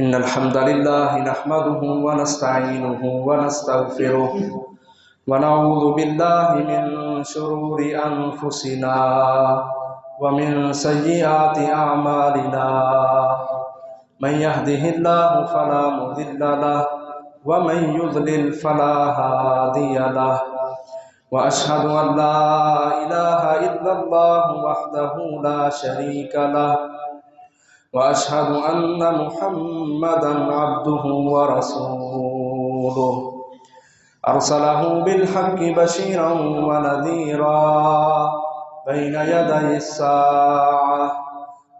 إن الحمد لله نحمده ونستعينه ونستغفره ونعوذ بالله من شرور أنفسنا ومن سيئات أعمالنا من يهده الله فلا مضل له ومن يضلل فلا هادي له وأشهد أن لا إله إلا الله وحده لا شريك له وأشهد أن محمدا عبده ورسوله أرسله بالحق بشيرا ونذيرا بين يدي الساعة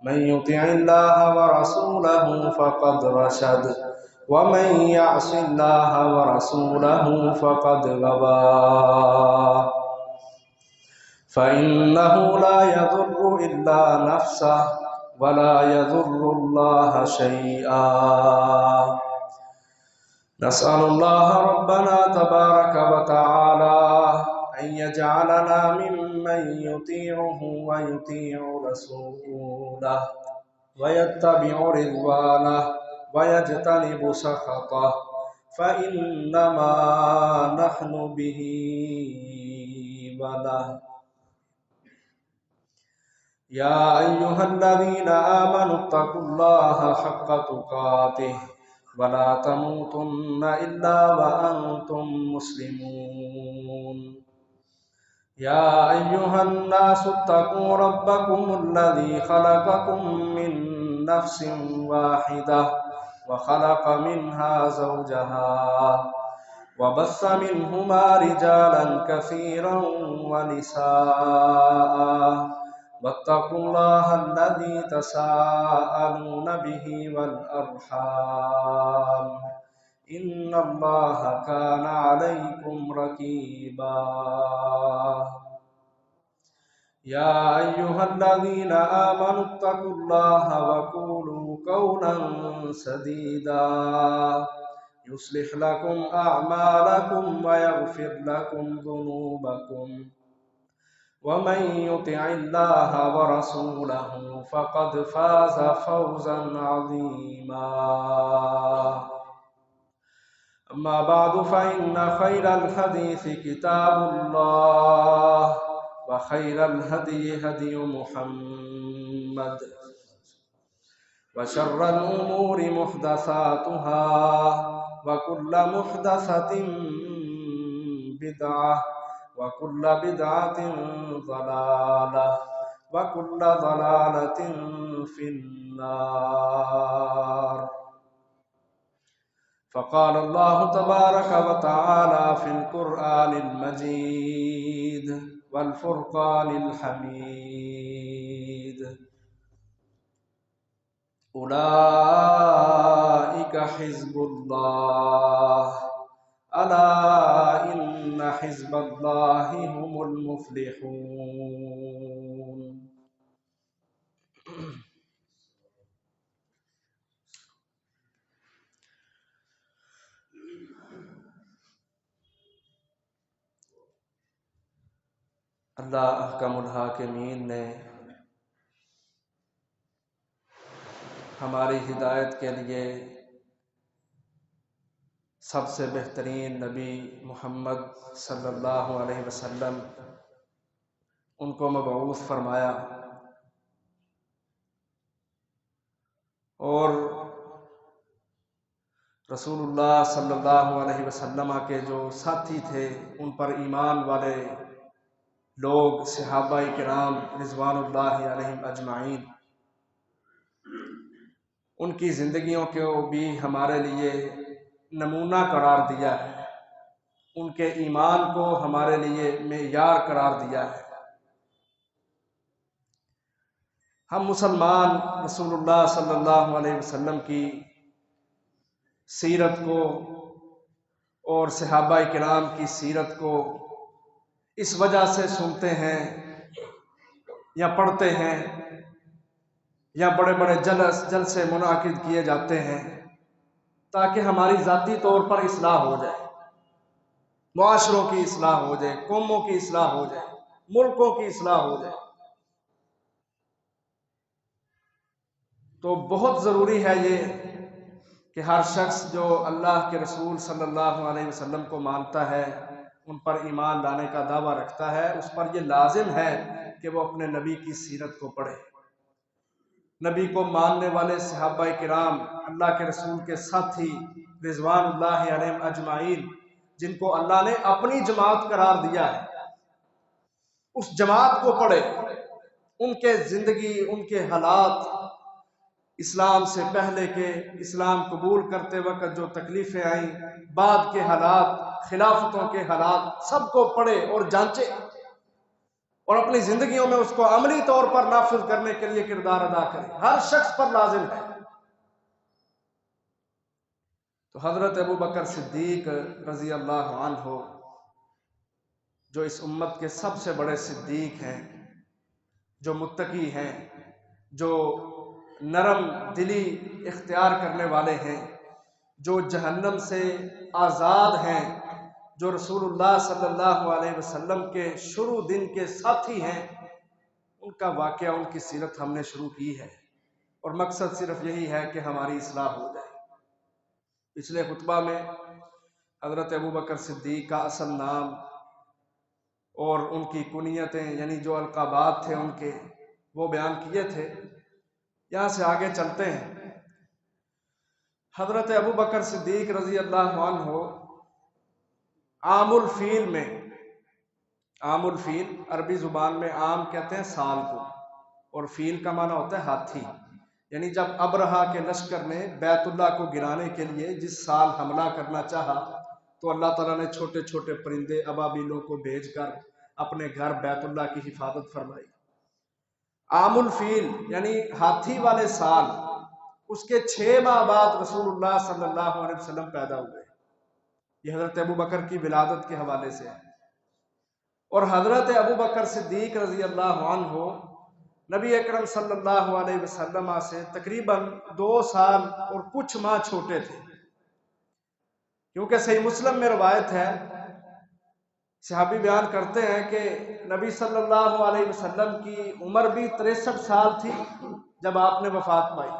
من يطع الله ورسوله فقد رشد ومن يعص الله ورسوله فقد غوى فإنه لا يضر إلا نفسه ولا يضر الله شيئا نسأل الله ربنا تبارك وتعالى أن يجعلنا ممن يطيعه ويطيع رسوله ويتبع رضوانه ويجتنب سخطه فإنما نحن به وله يا أيها الذين آمنوا اتقوا الله حق تقاته ولا تموتن إلا وأنتم مسلمون يا أيها الناس اتقوا ربكم الذي خلقكم من نفس واحدة وخلق منها زوجها وبث منهما رجالا كثيرا ونساء واتقوا الله الذي تساءلون به والأرحام إن الله كان عليكم رقيبا يا أيها الذين آمنوا اتقوا الله وقولوا قولا سديدا يصلح لكم أعمالكم ويغفر لكم ذنوبكم ومن يطع الله ورسوله فقد فاز فوزا عظيما أما بعد فإن خير الحديث كتاب الله وخير الهدي هدي محمد وشر الأمور محدثاتها وكل محدثة بدعة وكل بدعة ضلالة وكل ضلالة في النار فقال الله تبارك وتعالى في القرآن المجيد والفرقان الحميد أولئك حزب الله ألا إن حزب الله هم المفلحون اللہ احکم الحاکمین نے ہماری ہدایت کے لیے سب سے بہترین نبی محمد صلی اللہ علیہ وسلم ان کو مبعوث فرمایا اور رسول اللہ صلی اللہ علیہ وسلم کے جو ساتھی تھے ان پر ایمان والے لوگ صحابہ کرام رضوان اللہ علیہم اجمعین ان کی زندگیوں کو بھی ہمارے لیے نمونہ قرار دیا ہے، ان کے ایمان کو ہمارے لیے معیار قرار دیا ہے۔ ہم مسلمان رسول اللہ صلی اللہ علیہ وسلم کی سیرت کو اور صحابہ کرام کی سیرت کو اس وجہ سے سنتے ہیں یا پڑھتے ہیں یا بڑے بڑے جلسے منعقد کیے جاتے ہیں تاکہ ہماری ذاتی طور پر اصلاح ہو جائے، معاشروں کی اصلاح ہو جائے، قوموں کی اصلاح ہو جائے، ملکوں کی اصلاح ہو جائے۔ تو بہت ضروری ہے یہ کہ ہر شخص جو اللہ کے رسول صلی اللہ علیہ وسلم کو مانتا ہے، ان پر ایمان لانے کا دعویٰ رکھتا ہے، اس پر یہ لازم ہے کہ وہ اپنے نبی کی سیرت کو پڑھے۔ نبی کو ماننے والے صحابہ کرام، اللہ کے رسول کے ساتھی رضوان اللہ علیہم اجمعین، جن کو اللہ نے اپنی جماعت قرار دیا ہے، اس جماعت کو پڑھے۔ ان کے زندگی، ان کے حالات، اسلام سے پہلے کے، اسلام قبول کرتے وقت جو تکلیفیں آئیں، بعد کے حالات، خلافتوں کے حالات، سب کو پڑھے اور جانچے، اور اپنی زندگیوں میں اس کو عملی طور پر نافذ کرنے کے لیے کردار ادا کرے۔ ہر شخص پر لازم ہے۔ تو حضرت ابو بکر صدیق رضی اللہ عنہ، جو اس امت کے سب سے بڑے صدیق ہیں، جو متقی ہیں، جو نرم دلی اختیار کرنے والے ہیں، جو جہنم سے آزاد ہیں، جو رسول اللہ صلی اللہ علیہ وسلم کے شروع دن کے ساتھی ہیں، ان کا واقعہ، ان کی سیرت ہم نے شروع کی ہے، اور مقصد صرف یہی ہے کہ ہماری اصلاح ہو جائے۔ پچھلے خطبہ میں حضرت ابو بکر صدیق کا اصل نام اور ان کی کنیتیں، یعنی جو القابات تھے ان کے، وہ بیان کیے تھے۔ یہاں سے آگے چلتے ہیں۔ حضرت ابو بکر صدیق رضی اللہ عنہ عام الفیل میں، عام الفیل عربی زبان میں عام کہتے ہیں سال کو، اور فیل کا معنی ہوتا ہے ہاتھی، یعنی جب ابرہا کے لشکر نے بیت اللہ کو گرانے کے لیے جس سال حملہ کرنا چاہا، تو اللہ تعالیٰ نے چھوٹے چھوٹے پرندے ابابیلوں کو بھیج کر اپنے گھر بیت اللہ کی حفاظت فرمائی۔ عام الفیل یعنی ہاتھی والے سال، اس کے 6 ماہ بعد رسول اللہ صلی اللہ علیہ وسلم پیدا ہوئے۔ یہ حضرت ابو بکر کی ولادت کے حوالے سے ہے۔ اور حضرت ابو بکر صدیق رضی اللہ عنہ نبی اکرم صلی اللہ علیہ وسلم سے تقریباً 2 سال اور کچھ ماہ چھوٹے تھے، کیونکہ صحیح مسلم میں روایت ہے، صحابی بیان کرتے ہیں کہ نبی صلی اللہ علیہ وسلم کی عمر بھی 63 سال تھی جب آپ نے وفات پائی۔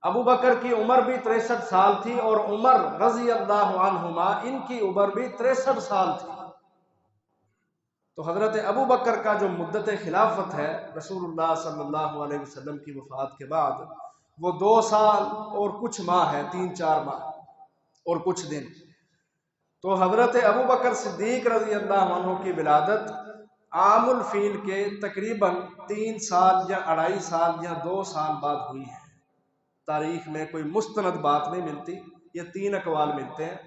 ابو بکر کی عمر بھی 63 سال تھی، اور عمر رضی اللہ عنہما، ان کی عمر بھی 63 سال تھی۔ تو حضرت ابو بکر کا جو مدت خلافت ہے رسول اللہ صلی اللہ علیہ وسلم کی وفات کے بعد، وہ 2 سال اور کچھ ماہ ہے، 3-4 ماہ اور کچھ دن۔ تو حضرت ابو بکر صدیق رضی اللہ عنہ کی ولادت عام الفیل کے تقریباً 3 سال یا 2.5 سال یا 2 سال بعد ہوئی ہے۔ تاریخ میں کوئی مستند بات نہیں ملتی، یہ 3 اقوال ملتے ہیں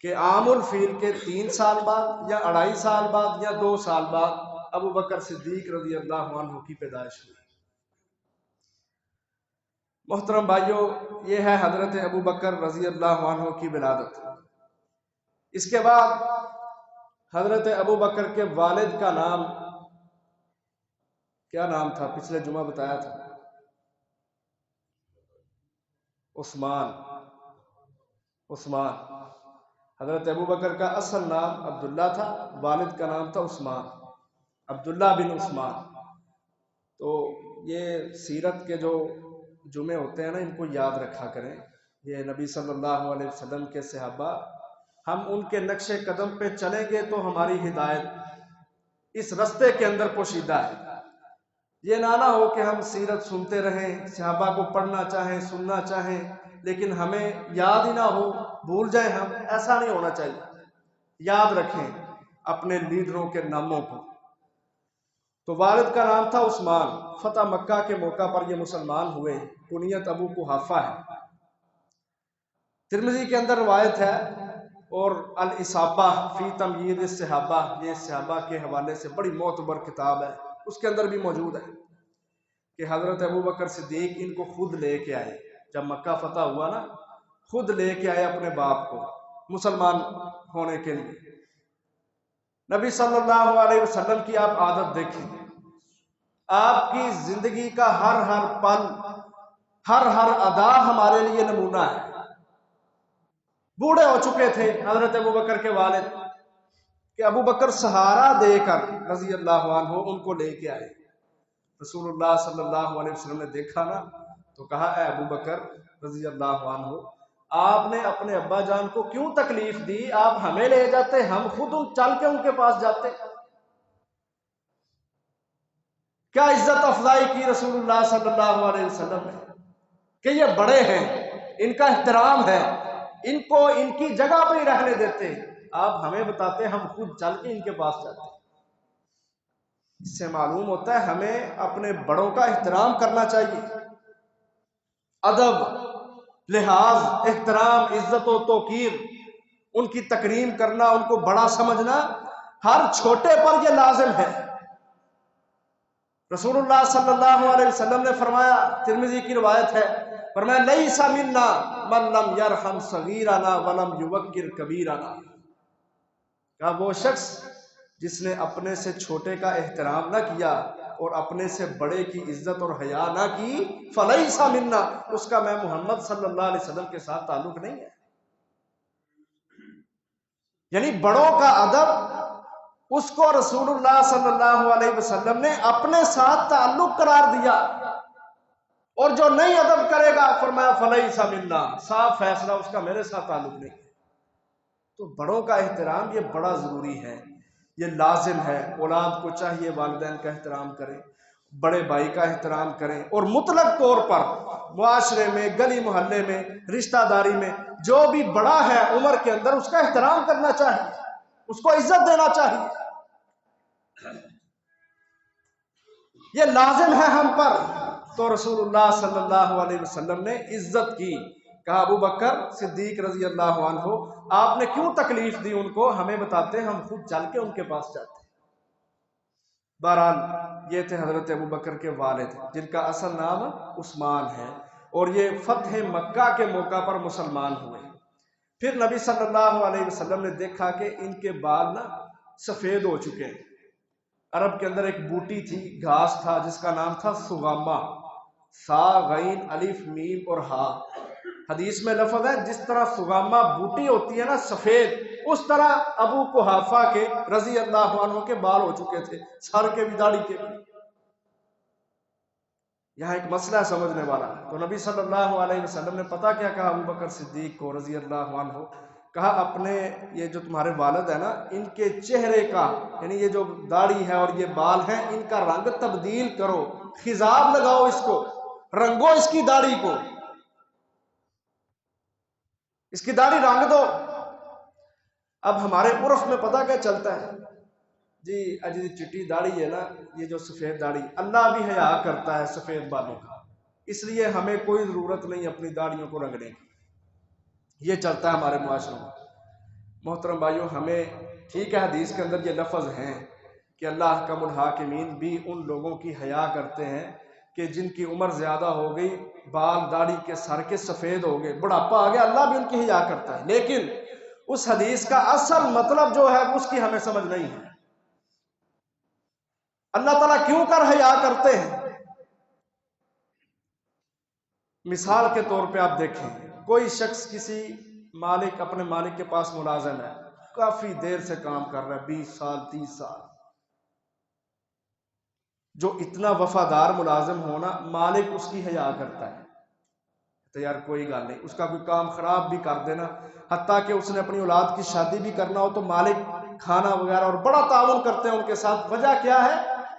کہ عام الفیل کے 3 سال بعد یا 2.5 سال بعد یا 2 سال بعد ابو بکر صدیق رضی اللہ عنہ کی پیدائش ہوئی۔ محترم بھائیو، یہ ہے حضرت ابو بکر رضی اللہ عنہ کی ولادت۔ اس کے بعد حضرت ابو بکر کے والد کا نام کیا نام تھا؟ پچھلے جمعہ بتایا تھا، عثمان۔ حضرت ابو بکر کا اصل نام عبداللہ تھا، والد کا نام تھا عثمان، عبداللہ بن عثمان۔ تو یہ سیرت کے جو جمعے ہوتے ہیں نا، ان کو یاد رکھا کریں۔ یہ نبی صلی اللہ علیہ وسلم کے صحابہ، ہم ان کے نقش قدم پہ چلیں گے تو ہماری ہدایت اس رستے کے اندر پوشیدہ ہے۔ یہ نہ ہو کہ ہم سیرت سنتے رہیں، صحابہ کو پڑھنا چاہیں، سننا چاہیں، لیکن ہمیں یاد ہی نہ ہو، بھول جائیں ہم، ایسا نہیں ہونا چاہیے۔ یاد رکھیں اپنے لیڈروں کے ناموں کو۔ تو والد کا نام تھا عثمان، فتح مکہ کے موقع پر یہ مسلمان ہوئے، کنیت ابو قحافہ ہے۔ ترمذی کے اندر روایت ہے، اور الاصابہ فی تمییز الصحابہ، یہ صحابہ کے حوالے سے بڑی معتبر کتاب ہے، اس کے اندر بھی موجود ہے کہ حضرت ابو بکر صدیق ان کو خود لے کے آئے، جب مکہ فتح ہوا نا، خود لے کے آئے اپنے باپ کو مسلمان ہونے کے لیے۔ نبی صلی اللہ علیہ وسلم کی آپ عادت دیکھیں، آپ کی زندگی کا ہر پل، ہر ادا ہمارے لیے نمونہ ہے۔ بوڑھے ہو چکے تھے حضرت ابو بکر کے والد، کہ ابو بکر سہارا دے کر رضی اللہ عنہ ان کو لے کے آئے۔ رسول اللہ صلی اللہ علیہ وسلم نے دیکھا نا، تو کہا اے ابو بکر رضی اللہ عنہ، آپ نے اپنے ابا جان کو کیوں تکلیف دی؟ آپ ہمیں لے جاتے، ہم خود چل کے ان کے پاس جاتے۔ کیا عزت افضائی کی رسول اللہ صلی اللہ علیہ وسلم نے کہ یہ بڑے ہیں، ان کا احترام ہے، ان کو ان کی جگہ پہ ہی رہنے دیتے، آپ ہمیں بتاتے ہم خود چل کے ان کے پاس جاتے۔ اس سے معلوم ہوتا ہے ہمیں اپنے بڑوں کا احترام کرنا چاہیے۔ ادب، لحاظ، احترام، عزت و توقیر، ان کی تکریم کرنا، ان کو بڑا سمجھنا ہر چھوٹے پر یہ لازم ہے۔ رسول اللہ صلی اللہ علیہ وسلم نے فرمایا، ترمذی کی روایت ہے، فرمایا لیس منا من لم یرحم صغیرنا ولم یوقر کبیرنا، کہ وہ شخص جس نے اپنے سے چھوٹے کا احترام نہ کیا اور اپنے سے بڑے کی عزت اور حیا نہ کی، فلیس منا، اس کا میں محمد صلی اللہ علیہ وسلم کے ساتھ تعلق نہیں ہے۔ یعنی بڑوں کا ادب اس کو رسول اللہ صلی اللہ علیہ وسلم نے اپنے ساتھ تعلق قرار دیا، اور جو نہیں ادب کرے گا فرمایا فلیس منا، صاف فیصلہ، اس کا میرے ساتھ تعلق نہیں ہے۔ تو بڑوں کا احترام یہ بڑا ضروری ہے، یہ لازم ہے۔ اولاد کو چاہیے والدین کا احترام کریں، بڑے بھائی کا احترام کریں، اور مطلق طور پر معاشرے میں، گلی محلے میں، رشتہ داری میں جو بھی بڑا ہے عمر کے اندر، اس کا احترام کرنا چاہیے، اس کو عزت دینا چاہیے، یہ لازم ہے ہم پر۔ تو رسول اللہ صلی اللہ علیہ وسلم نے عزت کی، کہا ابو بکر صدیق رضی اللہ عنہ آپ نے کیوں تکلیف دی ان کو؟ ہمیں بتاتے ہم خود چل کے ان کے پاس جاتے۔ بہرحال یہ تھے حضرت ابو بکر کے والد، جن کا اصل نام عثمان ہے، اور یہ فتح مکہ کے موقع پر مسلمان ہوئے۔ پھر نبی صلی اللہ علیہ وسلم نے دیکھا کہ ان کے بال نا سفید ہو چکے ہیں۔ عرب کے اندر ایک بوٹی تھی، گھاس تھا، جس کا نام تھا سغامہ، سا غین الف میم اور ہا۔ حدیث میں لفظ ہے جس طرح سغامہ بوٹی ہوتی ہے نا سفید، اس طرح ابو قحافہ کے رضی اللہ عنہ کے بال ہو چکے تھے، سر کے بھی داڑھی کے بھی۔ یہاں ایک مسئلہ سمجھنے والا، تو نبی صلی اللہ علیہ وسلم نے پتہ کیا کہا ابو بکر صدیق کو رضی اللہ عنہ، کہا اپنے یہ جو تمہارے والد ہیں نا، ان کے چہرے کا، یعنی یہ جو داڑھی ہے اور یہ بال ہیں، ان کا رنگ تبدیل کرو، خضاب لگاؤ، اس کو رنگو، اس کی داڑھی کو، اس کی داڑھی رنگ دو۔ اب ہمارے عرف میں پتہ کیا چلتا ہے جی، اجی چٹی داڑھی ہے نا، یہ جو سفید داڑھی، اللہ بھی حیا کرتا ہے سفید بالوں کا، اس لیے ہمیں کوئی ضرورت نہیں اپنی داڑھیوں کو رنگنے کی، یہ چلتا ہے ہمارے معاشرے میں۔ محترم بھائیوں، ہمیں ٹھیک ہے حدیث کے اندر یہ لفظ ہیں کہ اللہ احکم الحاکمین بھی ان لوگوں کی حیا کرتے ہیں کہ جن کی عمر زیادہ ہو گئی، بال داڑھی کے سر کے سفید ہو گئے، بڑھاپا آ گیا، اللہ بھی ان کی حیا کرتا ہے۔ لیکن اس حدیث کا اصل مطلب جو ہے اس کی ہمیں سمجھ نہیں ہے۔ اللہ تعالیٰ کیوں کر حیا کرتے ہیں؟ مثال کے طور پہ آپ دیکھیں، کوئی شخص کسی مالک، اپنے مالک کے پاس ملازم ہے، کافی دیر سے کام کر رہا ہے، 20 سال 30 سال، جو اتنا وفادار ملازم ہونا، مالک اس کی حیا کرتا ہے تو یار کوئی گل نہیں، اس کا کوئی کام خراب بھی کر دینا، حتیٰ کہ اس نے اپنی اولاد کی شادی بھی کرنا ہو تو مالک کھانا وغیرہ اور بڑا تعاون کرتے ہیں ان کے ساتھ۔ وجہ کیا ہے؟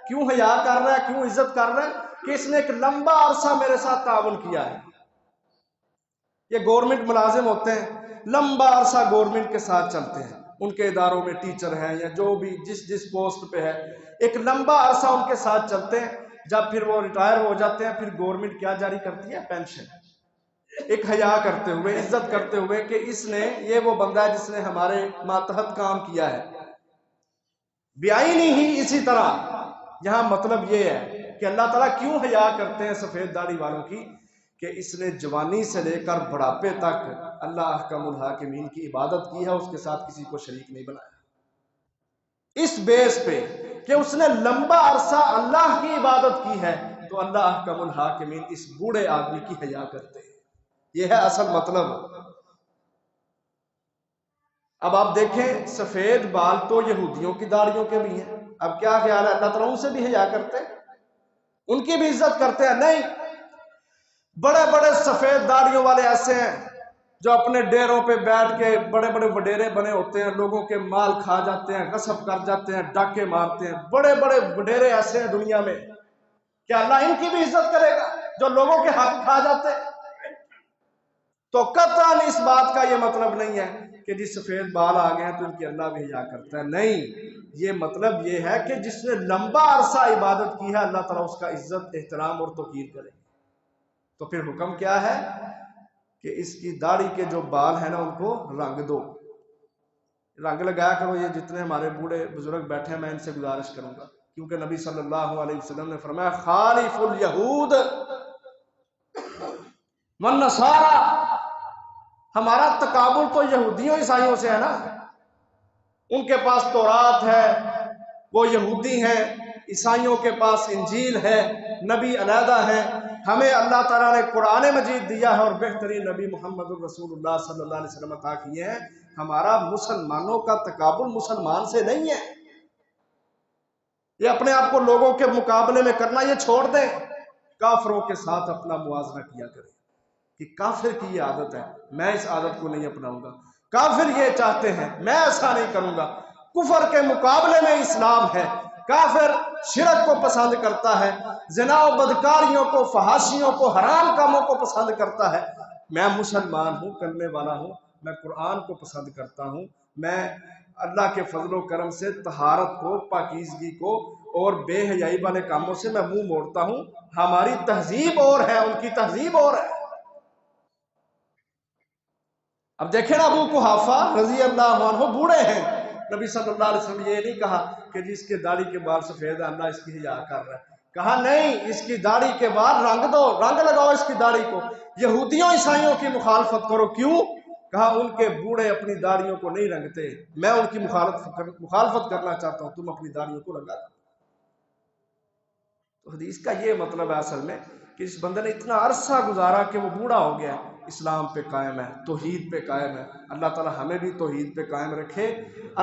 کیوں حیا کر رہا ہے، کیوں عزت کر رہا ہے؟ کہ اس نے ایک لمبا عرصہ میرے ساتھ تعاون کیا ہے۔ یہ گورنمنٹ ملازم ہوتے ہیں، لمبا عرصہ گورنمنٹ کے ساتھ چلتے ہیں، ان کے اداروں میں ٹیچر ہیں یا جو بھی جس پوسٹ پہ ہے، ایک لمبا عرصہ ان کے ساتھ چلتے ہیں۔ جب پھر وہ ریٹائر ہو جاتے ہیں، پھر گورنمنٹ کیا جاری کرتی ہے؟ پینشن۔ ایک حیا کرتے ہوئے، عزت کرتے ہوئے کہ اس نے، یہ وہ بندہ ہے جس نے ہمارے ماتحت کام کیا ہے۔ بیائی ہی اسی طرح یہاں مطلب یہ ہے کہ اللہ تعالیٰ کیوں حیا کرتے ہیں سفید داڑھی والوں کی، کہ اس نے جوانی سے لے کر بڑھاپے تک اللہ احکم الحاکمین کی عبادت کی ہے، اس کے ساتھ کسی کو شریک نہیں بنایا۔ اس بیس پہ کہ اس نے لمبا عرصہ اللہ کی عبادت کی ہے، تو اللہ احکم الحاکمین اس بوڑھے آدمی کی حیا کرتے ہیں۔ یہ ہے اصل مطلب۔ اب آپ دیکھیں، سفید بال تو یہودیوں کی داڑھیوں کے بھی ہیں، اب کیا خیال ہے اللہ تعالیٰ ان سے بھی حیا کرتے ہیں، ان کی بھی عزت کرتے ہیں؟ نہیں، بڑے بڑے سفید داڑھیوں والے ایسے ہیں جو اپنے ڈیروں پہ بیٹھ کے بڑے بڑے وڈیرے بنے ہوتے ہیں، لوگوں کے مال کھا جاتے ہیں، غصب کر جاتے ہیں، ڈاکے مارتے ہیں، بڑے بڑے وڈیرے ایسے ہیں دنیا میں، کیا اللہ ان کی بھی عزت کرے گا جو لوگوں کے حق کھا جاتے ہیں؟ تو قطعاً اس بات کا یہ مطلب نہیں ہے کہ جس سفید بال آ گئے ہیں تو ان کی اللہ بھی حیا کرتا ہے، نہیں، یہ مطلب یہ ہے کہ جس نے لمبا عرصہ عبادت کی ہے اللہ تعالیٰ اس کا عزت، احترام اور توقیر کرے۔ تو پھر حکم کیا ہے کہ اس کی داڑھی کے جو بال ہیں نا ان کو رنگ دو، رنگ لگایا کرو۔ یہ جتنے ہمارے بوڑھے بزرگ بیٹھے ہیں میں ان سے گزارش کروں گا، کیونکہ نبی صلی اللہ علیہ وسلم نے فرمایا خالف الیہود والنصارى، ہمارا تقابل تو یہودیوں عیسائیوں سے ہے نا، ان کے پاس تورات ہے، وہ یہودی ہیں، عیسائیوں کے پاس انجیل ہے، نبی علیحدہ ہیں، ہمیں اللہ تعالیٰ نے قرآن مجید دیا ہے اور بہترین نبی محمد الرسول اللہ صلی اللہ علیہ وسلم عطا کیے ہیں۔ ہمارا مسلمانوں کا تقابل مسلمان سے نہیں ہے، یہ اپنے آپ کو لوگوں کے مقابلے میں کرنا یہ چھوڑ دیں، کافروں کے ساتھ اپنا موازنہ کیا کریں کہ کافر کی یہ عادت ہے، میں اس عادت کو نہیں اپناؤں گا، کافر یہ چاہتے ہیں میں ایسا نہیں کروں گا، کفر کے مقابلے میں اسلام ہے، کافر شرک کو پسند کرتا ہے، زنا و بدکاریوں کو، فحاشیوں کو، حرام کاموں کو پسند کرتا ہے، میں مسلمان ہوں، کرنے والا ہوں، میں قرآن کو پسند کرتا ہوں، میں اللہ کے فضل و کرم سے طہارت کو، پاکیزگی کو اور بے حیائی والے کاموں سے میں منہ موڑتا ہوں، ہماری تہذیب اور ہے، ان کی تہذیب اور ہے۔ اب دیکھیں نا ابو قحافہ رضی اللہ عنہ بوڑھے ہیں، نبی صلی اللہ علیہ وسلم یہ نہیں کہا کہ جس کے داڑھی کے بال سفید ہے اللہ اس کی حیا کر رہا ہے، کہا نہیں، اس کی داڑھی کے بال رنگ دو، رنگ لگاؤ اس کی داڑھی کو، یہودیوں عیسائیوں کی مخالفت کرو، کیوں؟ کہا ان کے بوڑھے اپنی داڑھیوں کو نہیں رنگتے، میں ان کی مخالفت کرنا چاہتا ہوں، تم اپنی داڑھیوں کو رنگا دو۔ تو حدیث کا یہ مطلب ہے اصل میں کہ اس بندے نے اتنا عرصہ گزارا کہ وہ بوڑھا ہو گیا، اسلام پہ قائم ہے، توحید پہ قائم ہے، اللہ تعالیٰ ہمیں بھی توحید پہ قائم رکھے،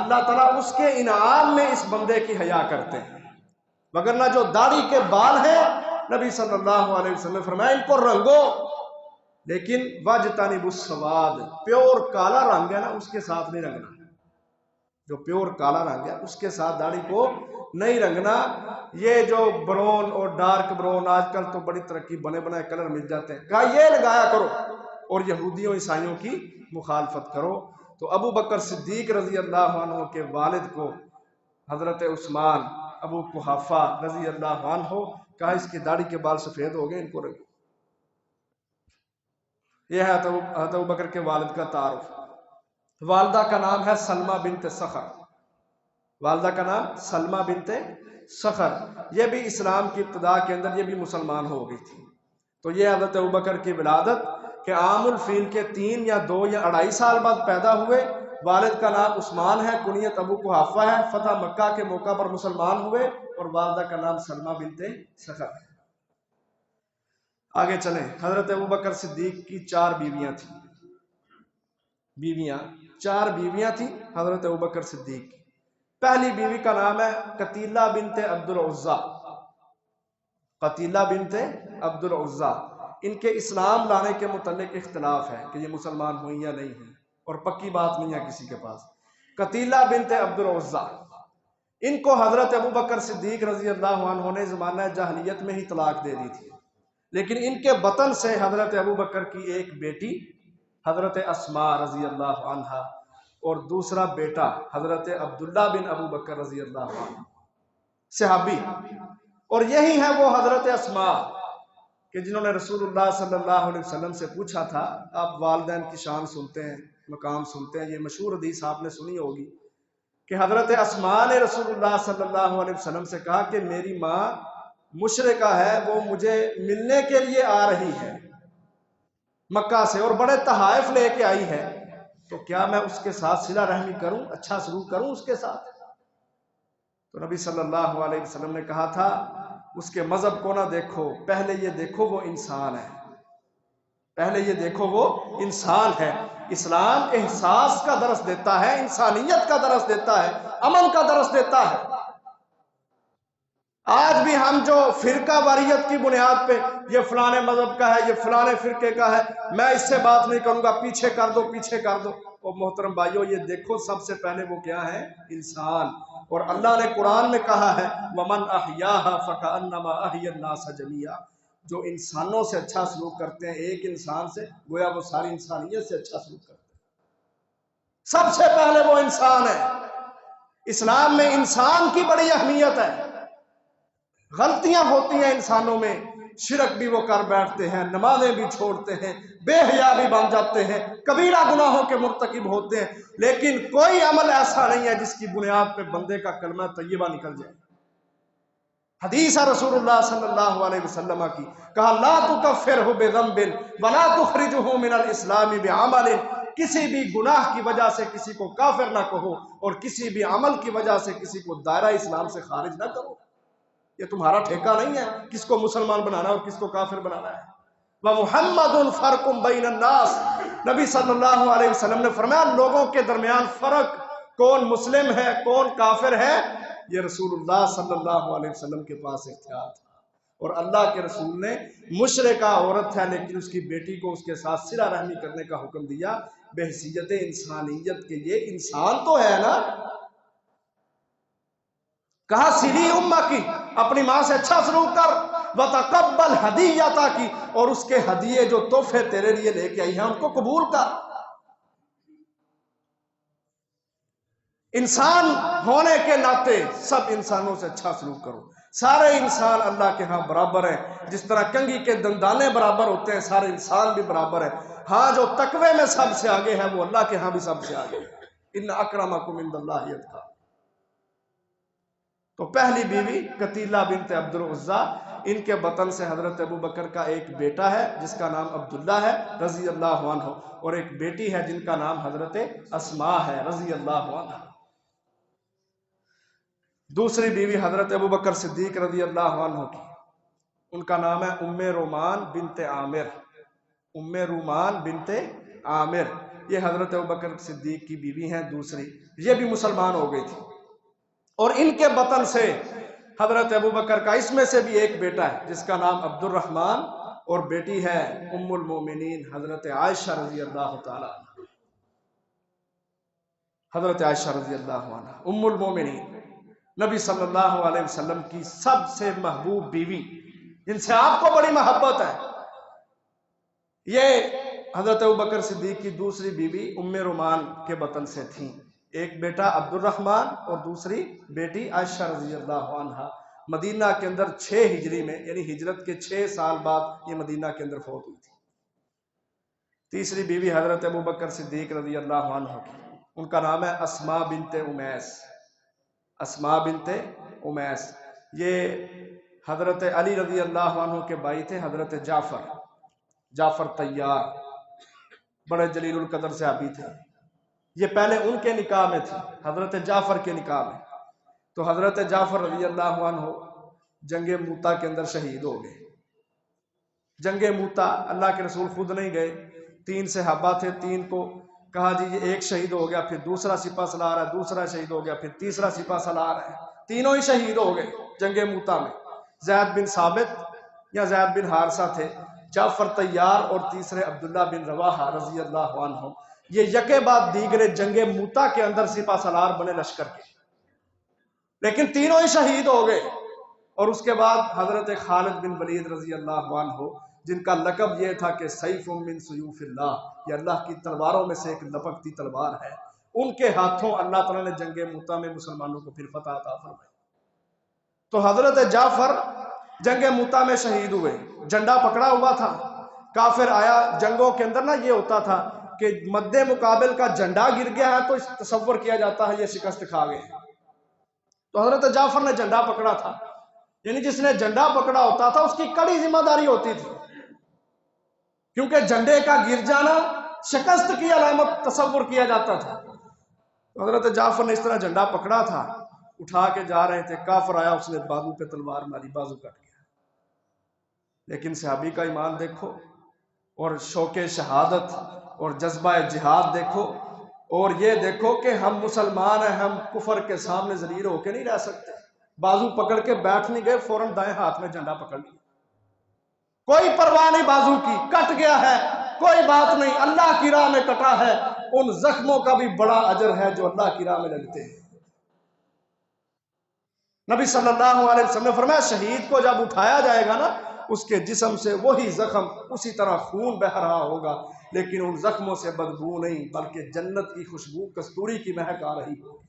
اللہ تعالیٰ اس کے انعام میں اس بندے کی حیا کرتے ہیں، وگرنہ جو داڑھی کے بال ہیں نبی صلی اللہ علیہ وسلم نے فرمایا ان کو رنگو، لیکن واجتنبوا السواد، پیور کالا رنگ ہے نا اس کے ساتھ نہیں رنگنا، جو پیور کالا رنگ ہے اس کے ساتھ داڑھی کو نہیں رنگنا، یہ جو برون اور ڈارک برون آج کل تو بڑی ترقی، بنے بنائے کلر مل جاتے ہیں، کہا یہ لگایا کرو اور یہودیوں عیسائیوں کی مخالفت کرو۔ تو ابو بکر صدیق رضی اللہ عنہ کے والد کو حضرت عثمان ابو قحافہ رضی اللہ عنہ کہا اس کی داڑھی کے بال سفید ہو گئے، ان کو رنگو۔ یہ ہے حضرت ابو بکر کے والد کا تعارف۔ والدہ کا نام ہے سلمہ بنت صخر، والدہ کا نام سلمہ بنت صخر، یہ بھی اسلام کی ابتدا کے اندر یہ بھی مسلمان ہو گئی تھی۔ تو یہ حضرت ابوبکر کی ولادت کہ عام الفیل کے 3 یا 2 یا 2.5 سال بعد پیدا ہوئے، والد کا نام عثمان ہے، کنیت ابو قحافہ ہے، فتح مکہ کے موقع پر مسلمان ہوئے، اور والدہ کا نام سلمہ بنت صخر ہے۔ آگے چلیں، حضرت ابوبکر صدیق کی 4 بیویاں تھیں، بیویاں 4 بیویاں تھیں حضرت ابوبکر صدیق کی۔ پہلی بیوی کا نام ہے قتیلہ بنت عبد العزیٰ، قتیلہ بنت عبد العزیٰ، ان کے اسلام لانے کے متعلق اختلاف ہے کہ یہ مسلمان ہوئی یا نہیں ہیں، اور پکی بات نہیں ہے کسی کے پاس۔ قتیلہ بنت عبد العزیٰ، ان کو حضرت ابوبکر صدیق رضی اللہ عنہ نے زمانہ جاہلیت میں ہی طلاق دے دی تھی، لیکن ان کے بطن سے حضرت ابوبکر کی ایک بیٹی حضرت اسماء رضی اللہ عنہا اور دوسرا بیٹا حضرت عبداللہ بن ابو بکر رضی اللہ عنہ، صحابی، اور یہی ہے وہ حضرت اسماء کہ جنہوں نے رسول اللہ صلی اللہ علیہ وسلم سے پوچھا تھا، آپ والدین کی شان سنتے ہیں، مقام سنتے ہیں، یہ مشہور حدیث آپ نے سنی ہوگی کہ حضرت اسماء نے رسول اللہ صلی اللہ علیہ وسلم سے کہا کہ میری ماں مشرکہ ہے، وہ مجھے ملنے کے لیے آ رہی ہے مکہ سے اور بڑے تحائف لے کے آئی ہے، تو کیا میں اس کے ساتھ صلہ رحمی کروں، اچھا سلوک کروں اس کے ساتھ؟ تو نبی صلی اللہ علیہ وسلم نے کہا تھا اس کے مذہب کو نہ دیکھو، پہلے یہ دیکھو وہ انسان ہے، پہلے یہ دیکھو وہ انسان ہے۔ اسلام احساس کا درس دیتا ہے، انسانیت کا درس دیتا ہے، امن کا درس دیتا ہے۔ آج بھی ہم جو فرقہ واریت کی بنیاد پہ یہ فلانے مذہب کا ہے، یہ فلانے فرقے کا ہے، میں اس سے بات نہیں کروں گا، پیچھے کر دو پیچھے کر دو. اور محترم بھائیو، یہ دیکھو سب سے پہلے وہ کیا ہے؟ انسان. اور اللہ نے قرآن میں کہا ہے وَمَنْ أَحْيَاهَا فَكَأَنَّمَا أَحْيَا النَّاسَ جَمِيعًا. جو انسانوں سے اچھا سلوک کرتے ہیں ایک انسان سے، گویا وہ ساری انسانیت سے اچھا سلوک کرتے ہیں. سب سے پہلے وہ انسان ہے. اسلام میں انسان کی بڑی اہمیت ہے. غلطیاں ہوتی ہیں انسانوں میں، شرک بھی وہ کر بیٹھتے ہیں، نمازیں بھی چھوڑتے ہیں، بے حیا بھی بن جاتے ہیں، کبیرہ گناہوں کے مرتکب ہوتے ہیں، لیکن کوئی عمل ایسا نہیں ہے جس کی بنیاد پہ بندے کا کلمہ طیبہ نکل جائے. حدیث ہے رسول اللہ صلی اللہ علیہ وسلم کی، کہا لا تکفرہ بذنب ولا تخرجہ من الاسلام بعمل. کسی بھی گناہ کی وجہ سے کسی کو کافر نہ کہو اور کسی بھی عمل کی وجہ سے کسی کو دائرہ اسلام سے خارج نہ کرو. یہ تمہارا ٹھیکہ نہیں ہے کس کو مسلمان بنانا اور کس کو کافر بنانا ہے. وَمُحَمَّدٌ فَرْقٌ بَيْنَ النَّاسِ. نبی صلی اللہ علیہ وسلم نے فرمایا لوگوں کے درمیان فرق، کون مسلم ہے کون کافر ہے، یہ رسول اللہ صلی اللہ علیہ وسلم کے پاس اختیار تھا. اور اللہ کے رسول نے مشرکہ عورت ہے لیکن اس کی بیٹی کو اس کے ساتھ صلہ رحمی کرنے کا حکم دیا بحیثیت انسانیت کے. یہ انسان تو ہے نا. کہا سلی امہ کی، اپنی ماں سے اچھا سلوک کر، وَتَقَبَّلْ ہدیتہ کی، اور اس کے ہدیے جو تحفے تیرے لیے لے کے آئی ہیں ان کو قبول کر. انسان ہونے کے ناطے سب انسانوں سے اچھا سلوک کرو. سارے انسان اللہ کے ہاں برابر ہیں. جس طرح کنگھی کے دندانے برابر ہوتے ہیں سارے انسان بھی برابر ہیں. ہاں جو تقوی میں سب سے آگے ہے وہ اللہ کے ہاں بھی سب سے آگے ہے. ان اکرمکم عند اللہ اتقاکم. تو پہلی بیوی قتیلہ بنت عبد العزیٰ، ان کے بطن سے حضرت ابو بکر کا ایک بیٹا ہے جس کا نام عبداللہ ہے رضی اللہ عنہ، اور ایک بیٹی ہے جن کا نام حضرت اسماء ہے رضی اللہ عنہ. دوسری بیوی حضرت ابو بکر صدیق رضی اللہ عنہ کی، ان کا نام ہے ام رومان بنت عامر. ام رومان بنت عامر یہ حضرت ابو بکر صدیق کی بیوی ہیں دوسری. یہ بھی مسلمان ہو گئی تھی. اور ان کے بطن سے حضرت ابو بکر کا اس میں سے بھی ایک بیٹا ہے جس کا نام عبد الرحمن، اور بیٹی ہے ام المومنین حضرت عائشہ رضی اللہ تعالی عنہ. حضرت عائشہ رضی اللہ عنہ ام المومنین، نبی صلی اللہ علیہ وسلم کی سب سے محبوب بیوی، جن سے آپ کو بڑی محبت ہے. یہ حضرت ابو بکر صدیق کی دوسری بیوی ام رومان کے بطن سے تھیں. ایک بیٹا عبد الرحمن اور دوسری بیٹی عائشہ رضی اللہ عنہ. مدینہ کے اندر 6 ہجری میں یعنی ہجرت کے 6 سال بعد یہ مدینہ کے اندر فوت ہوئی تھی. تیسری بیوی حضرت ابو بکر صدیق رضی اللہ عنہ کی، ان کا نام ہے اسماء بنت امیس. اسماء بنت امیس یہ حضرت علی رضی اللہ عنہ کے بھائی تھے حضرت جعفر طیار، بڑے جلیل القدر صحابی تھے. یہ پہلے ان کے نکاح میں تھی، حضرت جعفر کے نکاح میں. تو حضرت جعفر رضی اللہ عنہ جنگ موتا کے اندر شہید ہو گئے. جنگ موتا اللہ کے رسول خود نہیں گئے، 3 صحابہ تھے، 3 کو کہا جی یہ ایک شہید ہو گیا، پھر دوسرا سپہ سالار ہے، دوسرا شہید ہو گیا، پھر تیسرا سپہ سالار ہے. تینوں ہی شہید ہو گئے جنگ موتا میں. زید بن ثابت یا زید بن حارثہ تھے، جعفر طیار اور تیسرے عبداللہ بن رواحہ رضی اللہ عنہ. یہ یکے بعد دیگرے جنگ موتا کے اندر سپہ سالار بنے لشکر کے، لیکن تینوں ہی شہید ہو گئے. اور اس کے بعد حضرت خالد بن ولید رضی اللہ عنہ، جن کا لقب یہ تھا کہ سیف من سیوف اللہ، یہ اللہ کی تلواروں میں سے ایک لپکتی تلوار ہے، ان کے ہاتھوں اللہ تعالیٰ نے جنگ موتا میں مسلمانوں کو پھر فتح عطا فرمائی. تو حضرت جعفر جنگ موتا میں شہید ہوئے. جھنڈا پکڑا ہوا تھا، کافر آیا. جنگوں کے اندر نا یہ ہوتا تھا کہ مد مقابل کا جھنڈا گر گیا ہے تو تصور کیا جاتا ہے یہ شکست کھا گئے. تو حضرت جعفر نے جھنڈا پکڑا تھا، یعنی جس نے جھنڈا پکڑا ہوتا تھا اس کی کڑی ذمہ داری ہوتی تھی، کیونکہ جھنڈے کا گر جانا شکست کی علامت تصور کیا جاتا تھا. تو حضرت جعفر نے اس طرح جھنڈا پکڑا تھا، اٹھا کے جا رہے تھے، کافر آیا، اس نے بازو پہ تلوار ماری، بازو کٹ گیا. لیکن صحابی کا ایمان دیکھو، اور شوق شہادت اور جذبہ جہاد دیکھو، اور یہ دیکھو کہ ہم مسلمان ہیں، ہم کفر کے سامنے ذلیل ہو کے نہیں رہ سکتے. بازو پکڑ کے بیٹھ نہیں گئے، فوراً دائیں ہاتھ میں جھنڈا پکڑ لیا، کوئی پرواہ نہیں بازو کی، کٹ گیا ہے کوئی بات نہیں، اللہ کی راہ میں کٹا ہے، ان زخموں کا بھی بڑا اجر ہے جو اللہ کی راہ میں لگتے ہیں۔ نبی صلی اللہ علیہ وسلم نے فرمایا شہید کو جب اٹھایا جائے گا نا، اس کے جسم سے وہی زخم اسی طرح خون بہہ رہا ہوگا، لیکن ان زخموں سے بدبو نہیں بلکہ جنت کی خوشبو، کستوری کی مہک آ رہی ہوگی۔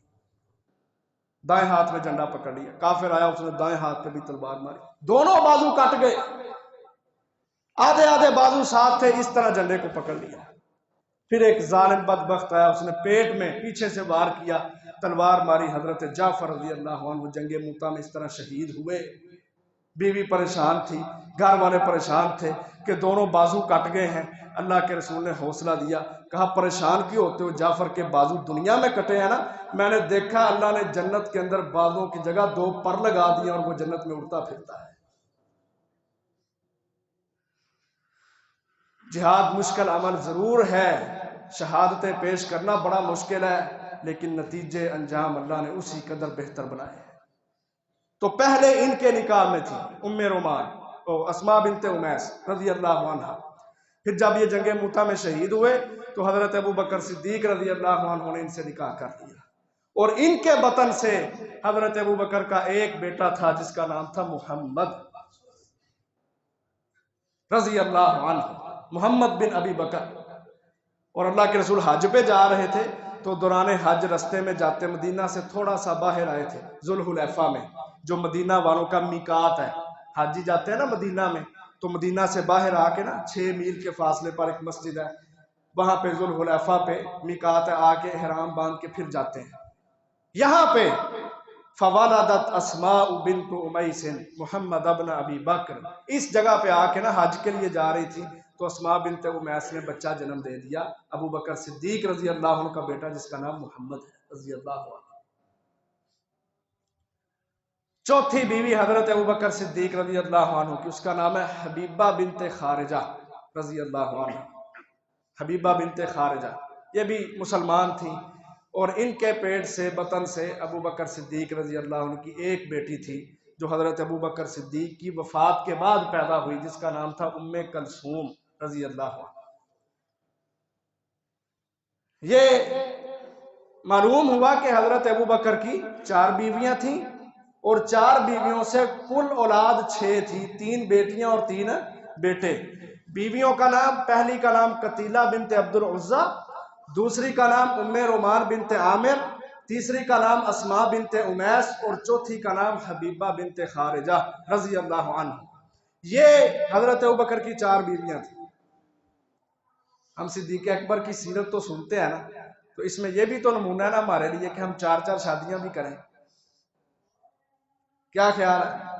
دائیں ہاتھ میں جھنڈا پکڑ لیا، کافر آیا اس نے دائیں ہاتھ پہ بھی تلوار ماری، دونوں بازو کٹ گئے، آدھے آدھے بازو ساتھ تھے، اس طرح جھنڈے کو پکڑ لیا۔ پھر ایک ظالم بدبخت آیا، اس نے پیٹ میں پیچھے سے وار کیا، تلوار ماری، حضرت جعفر رضی اللہ عنہ جنگ موتا میں اس طرح شہید ہوئے۔ بیوی پریشان تھی، گھر والے پریشان تھے کہ دونوں بازو کٹ گئے ہیں۔ اللہ کے رسول نے حوصلہ دیا، کہا پریشان کیوں ہوتے ہو، جعفر کے بازو دنیا میں کٹے ہیں نا، میں نے دیکھا اللہ نے جنت کے اندر بازوں کی جگہ 2 پر لگا دیا اور وہ جنت میں اڑتا پھرتا ہے۔ جہاد مشکل عمل ضرور ہے، شہادتیں پیش کرنا بڑا مشکل ہے، لیکن نتیجے انجام اللہ نے اسی قدر بہتر بنائے ہیں۔ تو پہلے ان کے نکاح میں تھی ام رومان اسماء بنت امیس رضی اللہ عنہ، پھر جب یہ جنگ موتا میں شہید ہوئے تو حضرت ابو بکر صدیق رضی اللہ عنہ نے ان سے نکاح کر دیا، اور ان کے بطن سے حضرت ابو بکر کا ایک بیٹا تھا جس کا نام تھا محمد رضی اللہ عنہ، محمد بن ابی بکر۔ اور اللہ کے رسول حج پہ جا رہے تھے تو دوران حج رستے میں جاتے مدینہ سے تھوڑا سا باہر آئے تھے، ذوالحلیفہ میں، جو مدینہ والوں کا میقات ہے، حاجی جاتے ہیں نا مدینہ میں، تو مدینہ سے باہر آ کے نا 6 میل کے فاصلے پر ایک مسجد ہے، وہاں پہ ذوالحلیفہ پہ میقات ہے، آ کے احرام باندھ کے پھر جاتے ہیں۔ یہاں پہ فوالدت اسماء بنت امیس محمد ابن ابی بکر، اس جگہ پہ آ کے نا حج کے لیے جا رہی تھی تو اسماء بنت امیس نے بچہ جنم دے دیا، ابو بکر صدیق رضی اللہ عنہ کا بیٹا جس کا نام محمد ہے رضی اللہ عنہ۔ چوتھی بیوی حضرت ابو بکر صدیق رضی اللہ عنہ کی، اس کا نام ہے حبیبہ بنت خارجہ رضی اللہ عنہ، حبیبہ بنت خارجہ، یہ بھی مسلمان تھی، اور ان کے پیٹ سے بطن سے ابو بکر صدیق رضی اللہ عنہ کی ایک بیٹی تھی جو حضرت ابو بکر صدیق کی وفات کے بعد پیدا ہوئی، جس کا نام تھا ام کلثوم رضی اللہ عنہ۔ یہ معلوم ہوا کہ حضرت ابو بکر کی 4 بیویاں تھیں، اور 4 بیویوں سے کل اولاد 6 تھی، 3 بیٹیاں اور 3 بیٹے۔ بیویوں کا نام، پہلی کا نام قتیلہ بنت عبد العزہ، دوسری کا نام ام رومان بنت عامر، تیسری کا نام اسماء بنت امیس، اور چوتھی کا نام حبیبہ بنت خارجہ رضی اللہ عنہ۔ یہ حضرت ابوبکر کی 4 بیویاں تھیں۔ ہم صدیق اکبر کی سیرت تو سنتے ہیں نا، تو اس میں یہ بھی تو نمونہ ہے نا ہمارے لیے کہ ہم 4 شادیاں بھی کریں۔ کیا خیال ہے؟